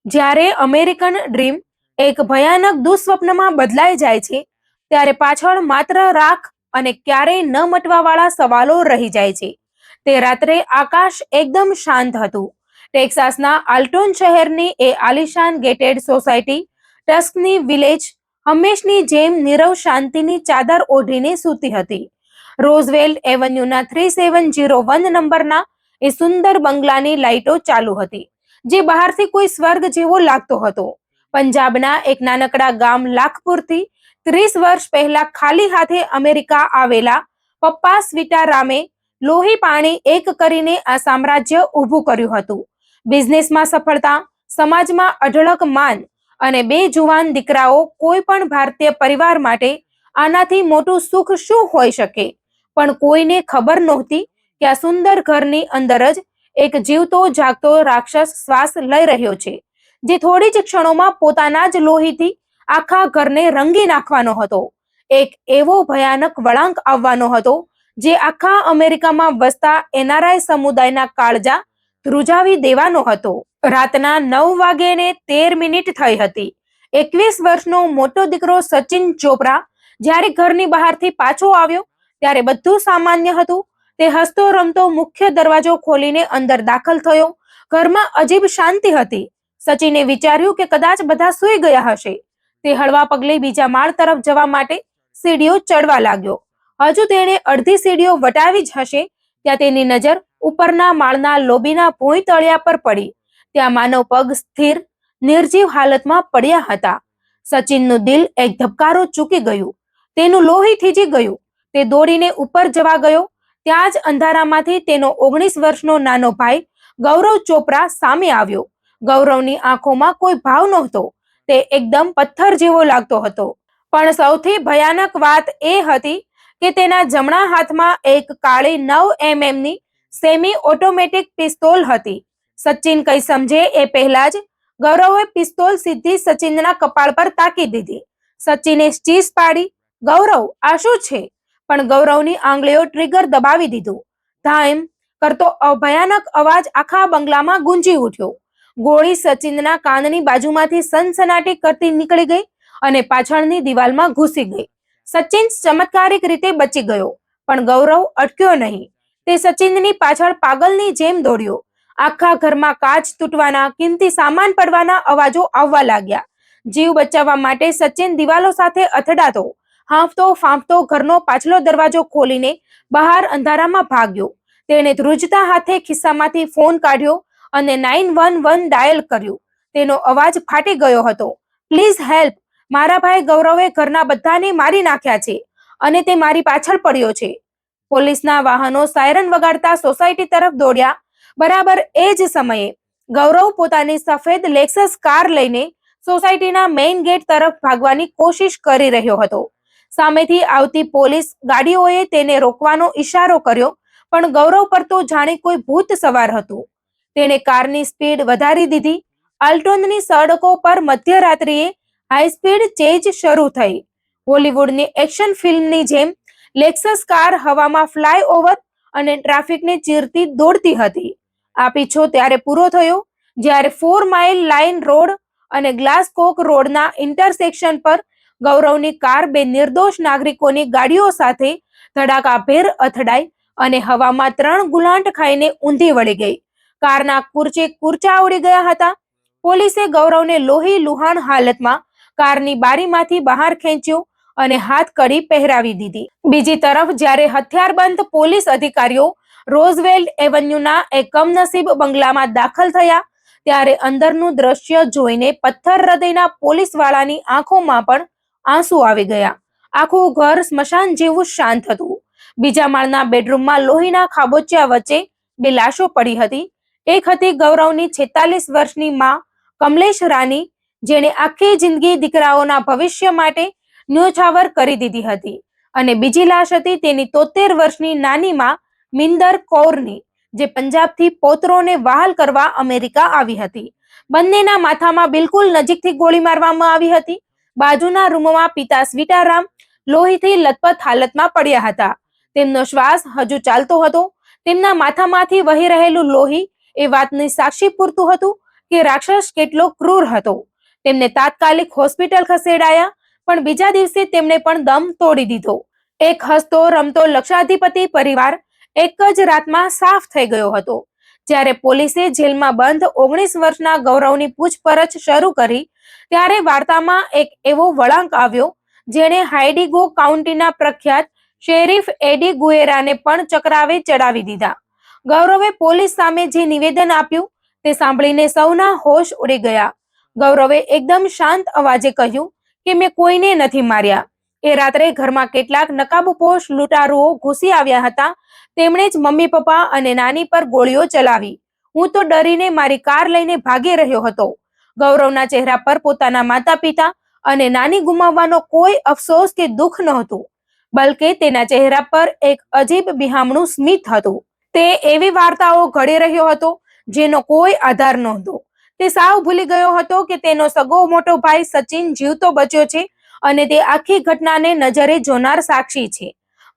જ્યારે American dream એક ભયાનક દુઃસ્વપ્નમાં બદલાઈ જાય છે, ત્યારે પાછળ માત્ર રાખ અને ક્યારેય ન મટવાવાળા સવાલો રહી જાય છે. તે રાત્રે આકાશ એકદમ શાંત હતું. ટેક્સાસના આલ્ટોન શહેરની એ આલિશાન ગેટેડ સોસાયટી ટસ્કની વિલેજ હંમેશની જેમ નીરવ શાંતિની ચાદર ઓઢીને સૂતી હતી. રોઝવેલ્ટ એવન્યુના 3701 નંબરના એ સુંદર બંગલાની લાઇટો ચાલુ હતી, જે બહારથી કોઈ સ્વર્ગ જેવો લાગતો હતો. પંજાબના એક નાનકડા ગામ લાખપુરથી 30 વર્ષ પહેલા ખાલી હાથે અમેરિકા આવેલા પપ્પા સ્વીટારામે લોહી પાણી એક કરીને આ સામ્રાજ્ય ઊભું કર્યું હતું. બિઝનેસમાં સફળતા, સમાજમાં અઢળક માન અને બે જુવાન દીકરાઓ. કોઈ પણ ભારતીય પરિવાર માટે આનાથી મોટું સુખ શું હોઈ શકે? પણ કોઈને ખબર નહોતી કે આ સુંદર ઘરની અંદર જ એક જીવતો જાગતો રાક્ષસ શ્વાસ લઈ રહ્યો છે, જે થોડી જ ક્ષણોમાં પોતાના જ લોહીથી આખા ઘરને રંગી નાખવાનો હતો. એક એવો ભયાનક વળાંક આવવાનો હતો જે આખા અમેરિકામાં વસતા એનઆરઆઈ સમુદાયના કાળજા ધ્રુજાવી દેવાનો હતો. રાતના 9:13 થઈ હતી. 21 વર્ષનો મોટો દીકરો સચિન ચોપરા જ્યારે ઘરની બહારથી પાછો આવ્યો ત્યારે બધું સામાન્ય હતું. તે હસતો રમતો મુખ્ય દરવાજો ખોલીને અંદર દાખલ થયો. ઘરમાં અજીબ શાંતિ હતી. સચિને વિચાર્યું કે કદાચ બધા સૂઈ ગયા હશે. તે હળવા પગલે બીજા માળ તરફ જવા માટે સીડીઓ ચડવા લાગ્યો. હજુ તેણે અડધી સીડીઓ વટાવી જ હશે ત્યાં તેની નજર ઉપરના માળના લોબીના ભોંય તળિયા પર પડી. ત્યાં માનવ પગ સ્થિર નિર્જીવ હાલતમાં પડ્યા હતા. સચિનનું દિલ એક ધબકારો ચૂકી ગયું. તેનું લોહી થીજી ગયું. તે દોડીને ઉપર જવા ગયો. ત્યાં જ અંધારામાંથી તેનો 19 વર્ષનો નાનો ભાઈ ગૌરવ ચોપરા સામે આવ્યો. ગૌરવની આંખોમાં કોઈ ભાવ નહોતો. તે એકદમ પથ્થર જેવો લાગતો હતો. પણ સૌથી ભયાનક વાત એ હતી કે તેના જમણા હાથમાં એક કાળી 9mm ની સેમી ઓટોમેટિક પિસ્તોલ હતી. સચિન કંઈ સમજે એ પહેલા જ ગૌરવે પિસ્તોલ સીધી સચિનના કપાળ પર તાકી દીધી. સચિને ચીસ પાડી, "ગૌરવ, આ શું છે?" પણ ગૌરવની આંગળીઓ ટ્રિગર દબાવી દીધું. ધામ કરતો ભયાનક અવાજ આખા બંગલામાં ગુંજી ઉઠ્યો. ગોળી સચિનના કાનની બાજુમાંથી સનસનાટી કરતી નીકળી ગઈ અને પાછળની દિવાલમાં ઘૂસી ગઈ. સચિન ચમત્કારિક રીતે બચી ગયો, પણ ગૌરવ અટક્યો નહીં. તે સચિનની પાછળ પાગલની જેમ દોડ્યો. આખા ઘરમાં કાચ તૂટવાના, કિંમતી સામાન પડવાના અવાજો આવવા લાગ્યા. જીવ બચાવવા માટે સચિન દિવાલો સાથે અથડાતો, હાંફતો ફાંફતો ઘરનો પાછલો દરવાજો ખોલીને બહાર અંધારામાં ભાગ્યો. તેણે ધ્રુજતા હાથે ખિસ્સામાંથી ફોન કાઢ્યો અને 911 ડાયલ કર્યું. તેનો અવાજ ફાટી ગયો હતો. "Please help! મારા ભાઈ ગૌરવે ઘરના બધાને મારી નાખ્યા છે અને તે મારી પાછળ પડ્યો છે." પોલીસના વાહનો સાયરન વગાડતા સોસાયટી તરફ દોડ્યા. બરાબર એ જ સમયે ગૌરવ પોતાની સફેદ લેક્સસ કાર લઈને સોસાયટીના મેઇન ગેટ તરફ ભાગવાની કોશિશ કરી રહ્યો હતો. સામેથી આવતી પોલીસ ગાડીઓએ તેને રોકવાનો ઈશારો કર્યો, પણ ગૌરવ પર તો જાણે કોઈ ભૂત સવાર હતું. તેણે કારની સ્પીડ વધારી દીધી. આલ્ટોનની સડકો પર મધ્યરાત્રિએ હાઈ સ્પીડ ચેઝ શરૂ થઈ. હોલીવુડની એક્શન ફિલ્મની જેમ લેક્સસ કાર હવામાં ફ્લાય ઓવર અને ટ્રાફિકને ચીરતી દોડતી હતી. આ પીછો ત્યારે પૂરો થયો જ્યારે 4 માઇલ લાઇન રોડ અને ગ્લાસકોક રોડના ઇન્ટરસેક્શન પર ગૌરવની કાર બે નિર્દોષ નાગરિકોની ગાડીઓ સાથે ધડાકાભેર અથડાઈ અને હવામાં 3 ગુલાંટ ખાઈને ઊંધી વળી ગઈ. કારના કૂર્ચે કૂર્ચા ઉડી ગયા હતા. પોલીસે ગૌરવને લોહી લુહાણ હાલતમાં કારની બારીમાંથી બહાર ખેંચ્યો અને હાથકડી પહેરાવી દીધી. બીજી તરફ જ્યારે હથિયારબંધ પોલીસ અધિકારીઓ રોઝવેલ્ટ એવન્યુના એક કમનસીબ બંગલામાં દાખલ થયા, ત્યારે અંદરનું દ્રશ્ય જોઈને પથ્થર હૃદયના પોલીસવાળાની આંખોમાં પણ આંસુ આવી ગયા. આખું ઘર સ્મશાન જેવું શાંત હતું. બીજા માળના બેડરૂમમાં લોહીના ખાબોચિયા વચ્ચે બે લાશો પડી હતી. એક હતી ગૌરવની 46 વર્ષની માં કમલેશ રાની, જેણે આખી જિંદગી દીકરાઓના ભવિષ્ય માટે ન્યોછાવર કરી દીધી હતી, અને બીજી લાશ હતી તેની 73 વર્ષની નાની માં મિંદર કૌરની, જે પંજાબથી પૌત્રોને વહાલ કરવા અમેરિકા આવી હતી. બંનેના માથામાં બિલકુલ નજીકથી ગોળી મારવામાં આવી હતી. બાજુના રૂમમાં પિતા સ્વીટારામ લોહીથી લથપથ હાલતમાં પડ્યા હતા. તેમનો શ્વાસ હજુ ચાલતો હતો. તેમના માથામાંથી વહી રહેલું લોહી એ વાતની સાક્ષી પૂરતું હતું કે રાક્ષસ કેટલો ક્રૂર હતો. તેમને તાત્કાલિક હોસ્પિટલ ખસેડાયા, પણ બીજા દિવસે તેમણે પણ દમ તોડી દીધો. એક હસતો રમતો લક્ષાધિપતિ પરિવાર એક જ રાતમાં સાફ થઈ ગયો હતો. જ્યારે પોલીસે જેલમાં બંધ 19 વર્ષના ગૌરવની પૂછપરછ શરૂ કરી, ત્યારે વાર્તામાં એક એવો વળાંક આવ્યો જેણે હાઇડિગો કાઉન્ટીના પ્રખ્યાત શેરીફ એડી ગુએરાને પણ ચક્રાવે ચડાવી દીધા. ગૌરવે પોલીસ સામે જે નિવેદન આપ્યું તે સાંભળીને સૌના હોશ ઉડી ગયા. ગૌરવે એકદમ શાંત અવાજે કહ્યું કે મેં કોઈને નથી માર્યા. એ રાત્રે ઘરમાં કેટલાક નકાબપોશ લૂંટારુઓ ઘૂસી આવ્યા હતા. તેમણે જ મમ્મી, પપ્પા અને નાની પર ગોળીઓ ચલાવી. હું તો ડરીને મારી કાર લઈને ભાગી રહ્યો હતો. ગૌરવના ચહેરા પર પોતાના માતા પિતા અને નાની ગુમાવવાનો કોઈ અફસોસ કે દુઃખ નહોતું, બલકે તેના ચહેરા પર એક અજીબ બિહામણું સ્મિત હતું. તે એવી વાર્તાઓ ઘડી રહ્યો હતો જેનો કોઈ આધાર નહોતો. તે સાવ ભૂલી ગયો હતો કે તેનો સગો મોટો ભાઈ સચિન જીવતો બચ્યો છે અને તે આખી ઘટનાને નજરે જોનાર સાક્ષી છે.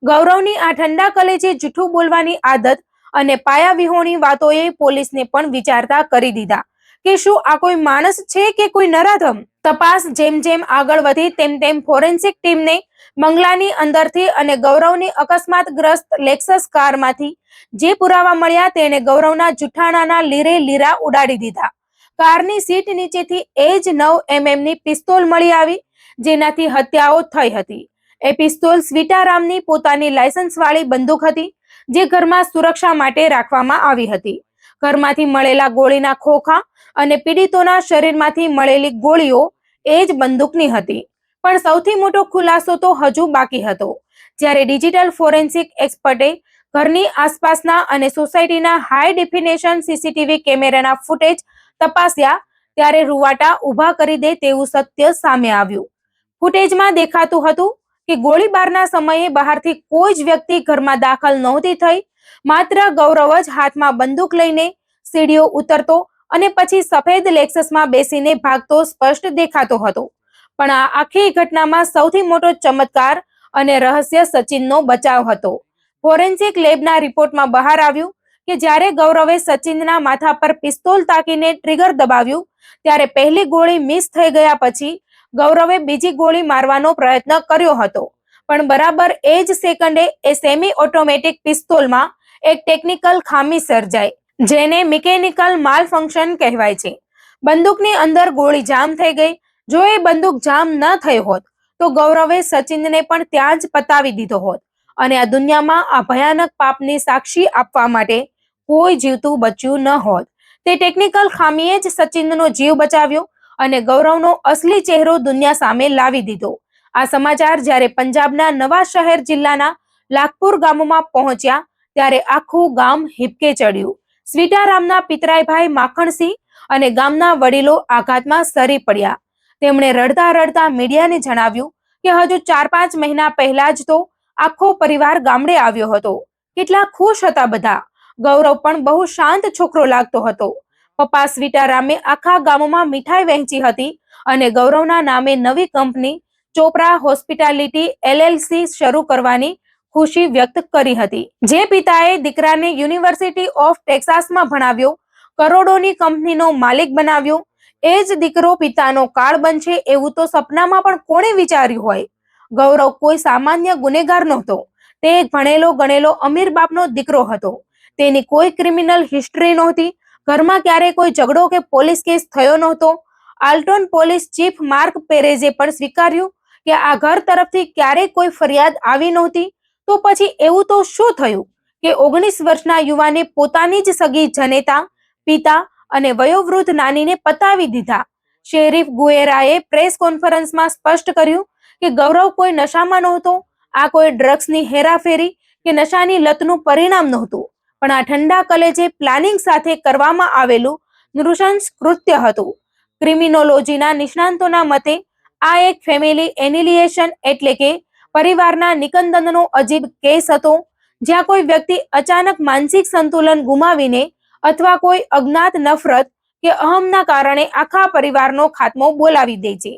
ગૌરવની આ ઠંડા કલેજે જૂઠું બોલવાની આદત અને પાયાવિહોણી વાતોએ પોલીસને પણ વિચારતા કરી દીધા કે શું આ કોઈ માણસ છે કે કોઈ નરાધમ. તપાસ જેમ જેમ આગળ વધી તેમ ફોરેન્સિક ટીમને બંગલાની અંદરથી અને ગૌરવની અકસ્માતગ્રસ્ત લેક્સસ કારમાંથી જે પુરાવા મળ્યા તેણે ગૌરવના જુઠ્ઠાણાના લીરે લીરા ઉડાડી દીધા. કારની સીટ નીચેથી એ જ 9mm ની પિસ્તોલ મળી આવી જેનાથી હત્યાઓ થઈ હતી. એ પિસ્તોલ સ્વીટારામની પોતાની લાયસન્સવાળી બંદૂક હતી જે ઘરમાં સુરક્ષા માટે રાખવામાં આવી હતી. ઘરમાંથી મળેલા ગોળીના ખોખા અને પીડિતોના શરીરમાંથી મળેલી ગોળીઓ એ જ બંદૂકની હતી. પણ સૌથી મોટો ખુલાસો તો હજુ બાકી હતો. જ્યારે ડિજિટલ ફોરેન્સિક એક્સપર્ટે ઘરની આસપાસના અને સોસાયટીના હાઈ ડેફિનેશન સીસીટીવી કેમેરાના ફૂટેજ તપાસ્યા, ત્યારે રૂવાટા ઊભા કરી દે તેવું સત્ય સામે આવ્યું. ફૂટેજમાં દેખાતું હતું કે ગોળીબારના સમયે બહારથી કોઈ જ વ્યક્તિ ઘરમાં દાખલ નહોતી થઈ. માત્ર ગૌરવ જ હાથમાં બંદૂક લઈને સીડીઓ ઉતરતો અને પછી સફેદ લેક્સસમાં બેસીને ભાગતો સ્પષ્ટ દેખાતો હતો. પણ આ આખી ઘટનામાં સૌથી મોટો ચમત્કાર અને રહસ્ય સચિનનો બચાવ હતો. ફોરેન્સિક લેબના રિપોર્ટમાં બહાર આવ્યું કે જ્યારે ગૌરવે સચિનના માથા પર પિસ્તોલ તાકીને ટ્રિગર દબાવ્યું, ત્યારે પહેલી ગોળી મિસ થઈ ગયા પછી ગૌરવે બીજી ગોળી મારવાનો પ્રયત્ન કર્યો હતો. પણ બરાબર એ જ સેકન્ડે એ સેમી ઓટોમેટિક પિસ્તોલમાં એક ટેકનિકલ ખામી સર્જાઈ, જેને મિકેનિકલ માલફંક્શન કહેવાય છે. બંદૂકની અંદર ગોળી જામ થઈ ગઈ. જો એ બંદૂક જામ ન થઈ હોત તો ગૌરવે સચિનને પણ ત્યાં જ પતાવી દીધો હોત અને આ દુનિયામાં આ ભયાનક પાપની સાક્ષી આપવા માટે કોઈ જીવતું બચ્યું ન હોત. તે ટેકનિકલ ખામીએ જ સચિનનો જીવ બચાવ્યો અને ગૌરવનો અસલી ચહેરો દુનિયા સામે લાવી દીધો. આ સમાચાર જ્યારે પંજાબના નવા શહેર જિલ્લાના લાખપુર ગામમાં પહોંચ્યા ત્યારે આખું ગામ હિબકે ચડ્યું. સ્વીટારામના પિતરાઈ ભાઈ માખણસિંહ અને ગામના વડીલો આઘાતમાં સરી પડ્યા. તેમણે રડતા રડતા મીડિયાને જણાવ્યું કે હજુ 4-5 મહિના પહેલા જ તો આખો પરિવાર ગામડે આવ્યો હતો. કેટલા ખુશ હતા બધા. ગૌરવ પણ બહુ શાંત છોકરો લાગતો હતો. પપ્પા સ્વીટારામે આખા ગામમાં મીઠાઈ વહેંચી હતી અને ગૌરવના નામે નવી કંપની ચોપરા હોસ્પિટાલિટી LLC શરૂ કરવાની ખુશી વ્યક્ત કરી હતી. જે પિતાએ દીકરાને યુનિવર્સિટી ઓફ ટેક્સાસમાં ભણાવ્યો, કરોડોની કંપનીનો માલિક બનાવ્યો, એ જ દીકરો પિતાનો કાળ બનશે એવું તો સપનામાં પણ કોણે વિચાર્યું હોય. ગૌરવ કોઈ સામાન્ય ગુનેગાર નહોતો. તે એક ભણેલો ગણેલો અમીર બાપનો દીકરો હતો. તેની કોઈ ક્રિમિનલ હિસ્ટ્રી નહોતી. ઘરમાં ક્યારેય કોઈ ઝઘડો કે પોલીસ કેસ થયો નહોતો. આલ્ટોન પોલીસ ચીફ માર્ક પેરેઝે પણ સ્વીકાર્યું કે આ ઘર તરફથી ક્યારેય કોઈ ફરિયાદ આવી નહોતી. તો પછી એવું તો શું થયું કે 19 વર્ષના યુવાને પોતાની જ સગી જનેતા, પિતા અને વયોવૃદ્ધ નાનીને પતાવી દીધા. શેરીફ ગુએરાએ પ્રેસ કોન્ફરન્સમાં સ્પષ્ટ કર્યું કે ગૌરવ કોઈ નશામાં નહોતો. આ કોઈ ડ્રગ્સની હેરાફેરી કે નશાની લતનું પરિણામ નહોતું, પણ આ ઠંડા કલેજે પ્લાનિંગ સાથે કરવામાં આવેલું નૃશંસ કૃત્ય હતું. ક્રિમિનોલોજીના નિષ્ણાંતોના મતે આ એક ફેમિલી એનિલિયેશન એટલે કે પરિવારના નિકંદનનો અજીબ કેસ હતો, જ્યાં કોઈ વ્યક્તિ અચાનક માનસિક સંતુલન ગુમાવીને અથવા કોઈ અજ્ઞાત નફરત કે અહમના કારણે આખા પરિવારનો ખાત્મો બોલાવી દે છે.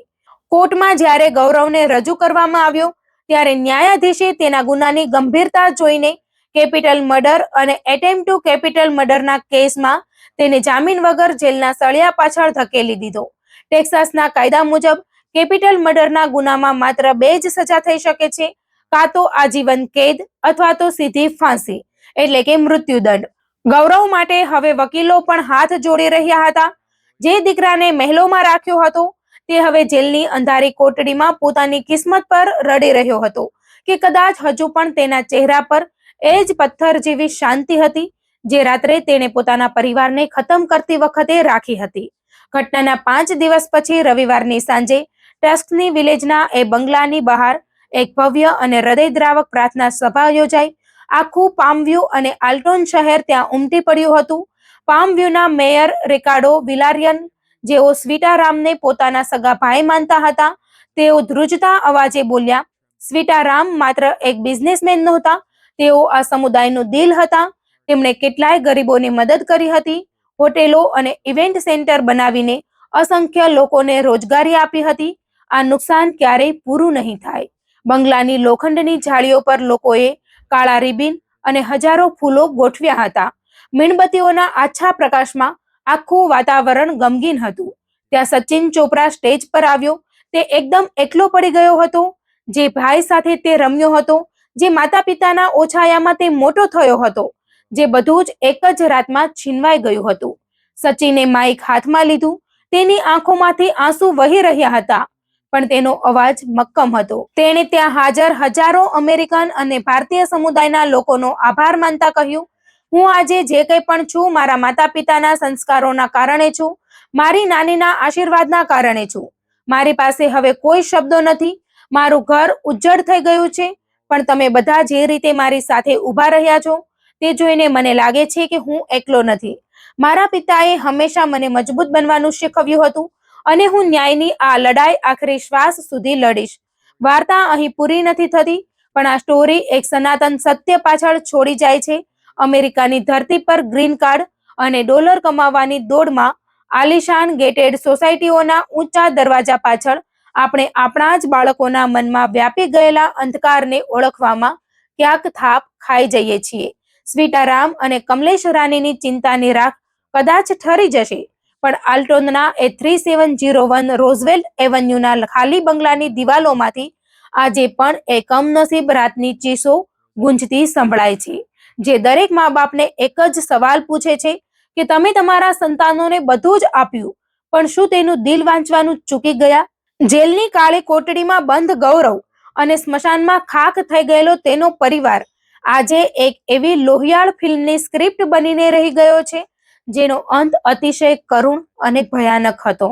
કોર્ટમાં જ્યારે ગૌરવને રજૂ કરવામાં આવ્યો ત્યારે ન્યાયાધીશે તેના ગુનાની ગંભીરતા જોઈને કેપિટલ મર્ડર અને એટેમ્પ્ટ ટુ કેપિટલ મર્ડરના કેસમાં તેને જામીન વગર જેલના સળિયા પાછળ ધકેલી દીધો. ટેક્સાસના કાયદા મુજબ કેપિટલ મર્ડરના ગુનામાં માત્ર 2 જ સજા થઈ શકે છે, કાં તો આજીવન કેદ અથવા તો સીધી ફાંસી એટલે કે મૃત્યુદંડ. ગૌરવ માટે હવે વકીલો પણ હાથ જોડી રહ્યા હતા. જે દીકરાને મહેલોમાં રાખ્યો હતો તે હવે જેલની અંધારી કોટડીમાં પોતાની કિસ્મત પર રડી રહ્યો હતો કે કદાચ હજુ પણ તેના ચહેરા પર એ જ પથ્થર જેવી શાંતિ હતી જે રાત્રે તેણે પોતાના પરિવારને ખતમ કરતી વખતે રાખી હતી. ઘટનાના 5 દિવસ પછી રવિવારની સાંજે ટસ્કની વિલેજના એ બંગલાની બહાર એક ભવ્ય અને હૃદયદ્રાવક પ્રાર્થના સભા યોજાઈ. આખું પામવ્યુ અને આલ્ટોન શહેર ત્યાં ઉમટી પડ્યું હતું. પામવ્યુના મેયર રિકાર્ડો વિલારિયન, જેઓ સ્વીટારામને પોતાના સગા ભાઈ માનતા હતા, તેઓ ધ્રુજતા અવાજે બોલ્યા, સ્વીટારામ માત્ર એક બિઝનેસમેન નહોતા, તેઓ આ સમુદાયનું દિલ હતા. તેમણે કેટલાય ગરીબોની મદદ કરી હતી, હોટેલો અને ઇવેન્ટ સેન્ટર બનાવીને અસંખ્ય લોકોને રોજગારી આપી હતી. આ નુકસાન ક્યારેય પૂરું નહીં થાય. બંગલાની લોખંડની જાળીઓ પર લોકોએ કાળા રિબિન અને હજારો ફૂલો ગોઠવ્યા હતા. મીણબત્તીઓના આછા પ્રકાશમાં આખું વાતાવરણ ગમગીન હતું. ત્યાં સચિન ચોપરા સ્ટેજ પર આવ્યો. તે એકદમ એકલો પડી ગયો હતો. જે ભાઈ સાથે તે રમ્યો હતો, જે માતા પિતાના ઓછાયામાં તે મોટો થયો હતો, જે બધું જ એક જ રાતમાં છીનવાઈ ગયું હતું. સચિને માઇક હાથમાં લીધું. તેની આંખોમાંથી આંસુ વહી રહ્યા હતા, પણ તેનો અવાજ મક્કમ હતો. તેણે ત્યાં હાજર હજારો અમેરિકન અને ભારતીય સમુદાયના લોકોનો આભાર માનતા કહ્યું, હું આજે જે કંઈ પણ છું મારા માતા પિતાના સંસ્કારોના કારણે છું, મારી નાનીના આશીર્વાદના કારણે છું. મારી પાસે હવે કોઈ શબ્દો નથી. મારું ઘર ઉજ્જડ થઈ ગયું છે, પણ તમે બધા જે રીતે મારી સાથે ઊભા રહ્યા છો તે જોઈને મને લાગે છે કે હું એકલો નથી. મારા પિતાએ હંમેશા મને મજબૂત બનવાનું શીખવ્યું હતું અને હું ન્યાયની આ લડાઈ આખરી શ્વાસ સુધી લડીશ. વાર્તા અહીં પૂરી નથી થતી, પણ આ સ્ટોરી એક સનાતન સત્ય પાછળ છોડી જાય છે. અમેરિકાની ધરતી પર ગ્રીન કાર્ડ અને ડોલર કમાવાની દોડમાં આલિશાન ગેટેડ સોસાયટીઓના ઊંચા દરવાજા પાછળ આપણે આપણા જ બાળકોના મનમાં વ્યાપી ગયેલા અંધકારને ઓળખવામાં ક્યાંક થાપ ખાઈ જઈએ છીએ. સ્વીટારામ અને કમલેશ રાનીની ચિંતાની રાખ કદાચ ઠરી જશે, પણ આલ્ટોનના એ 3701 રોઝવેલ્ટ એવન્યુના ખાલી બંગલાની દિવાલોમાંથી આજે પણ એ કમનસીબ રાતની ચીસો ગુંજતી સંભળાય છે, જે દરેક મા બાપને એક જ સવાલ પૂછે છે કે તમે તમારા સંતાનોને બધું જ આપ્યું, પણ શું તેનું દિલ વાંચવાનું ચૂકી ગયા? જેલની કાળી કોટડીમાં બંધ ગૌરવ અને સ્મશાનમાં ખાખ થઈ ગયેલો તેનો પરિવાર આજે એક એવી લોહિયાળ ફિલ્મની સ્ક્રિપ્ટ બનીને રહી ગયો છે જેનો અંત અતિશય કરુણ અને ભયાનક હતો.